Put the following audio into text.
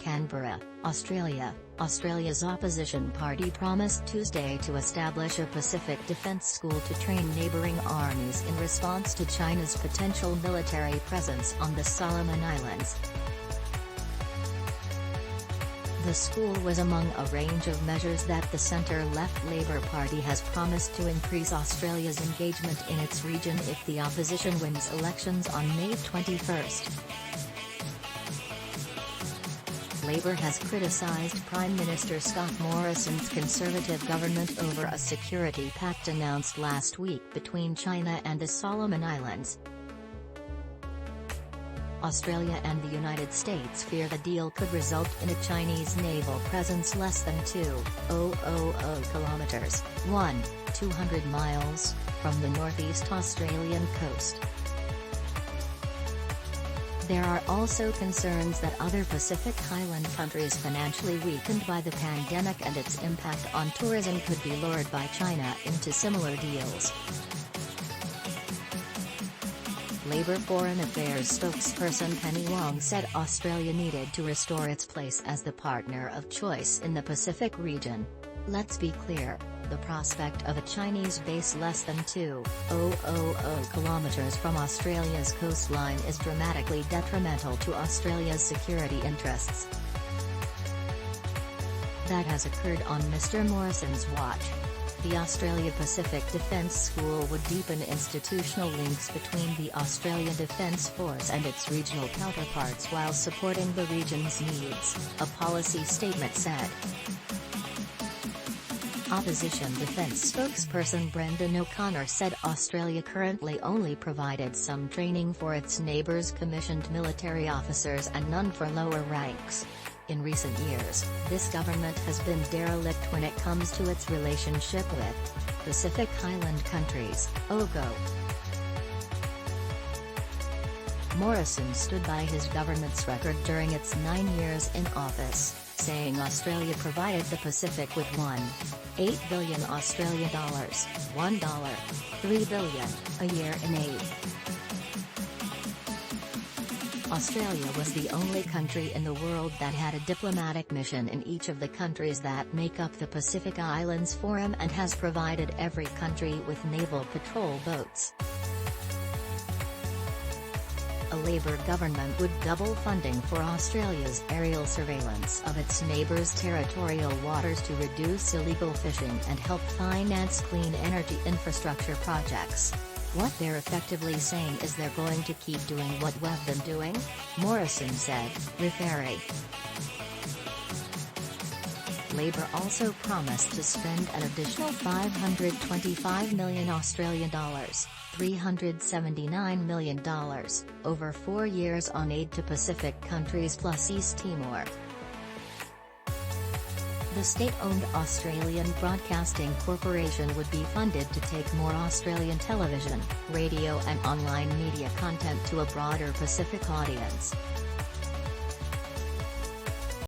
Canberra, Australia. Australia's opposition party promised Tuesday to establish a Pacific Defence School to train neighbouring armies in response to China's potential military presence on the Solomon Islands. The school was among a range of measures that the centre-left Labor Party has promised to increase Australia's engagement in its region if the opposition wins elections on May 21. Labor has criticised Prime Minister Scott Morrison's Conservative government over a security pact announced last week between China and the Solomon Islands. Australia and the United States fear the deal could result in a Chinese naval presence less than 2,000 kilometres (200 miles) from the northeast Australian coast. There are also concerns that other Pacific Island countries financially weakened by the pandemic and its impact on tourism could be lured by China into similar deals. Labor Foreign Affairs spokesperson Penny Wong said Australia needed to restore its place as the partner of choice in the Pacific region. Let's be clear. The prospect of a Chinese base less than 2,000 kilometres from Australia's coastline is dramatically detrimental to Australia's security interests. That has occurred on Mr. Morrison's watch. The Australia Pacific Defence School would deepen institutional links between the Australia Defence Force and its regional counterparts while supporting the region's needs, a policy statement said. Opposition Defence spokesperson Brendan O'Connor said Australia currently only provided some training for its neighbours' commissioned military officers and none for lower ranks. In recent years, this government has been derelict when it comes to its relationship with Pacific Island countries, OGO. Morrison stood by his government's record during its 9 years in office, saying Australia provided the Pacific with $1.8 billion Australian dollars, $1.3 billion, a year in aid. Australia was the only country in the world that had a diplomatic mission in each of the countries that make up the Pacific Islands Forum and has provided every country with naval patrol boats. A Labor government would double funding for Australia's aerial surveillance of its neighbours' territorial waters to reduce illegal fishing and help finance clean energy infrastructure projects. What they're effectively saying is they're going to keep doing what we've been doing, Morrison said, referring. Labor also promised to spend an additional $525 million Australian dollars, $379 million, over 4 years on aid to Pacific countries plus East Timor. The state-owned Australian Broadcasting Corporation would be funded to take more Australian television, radio and online media content to a broader Pacific audience.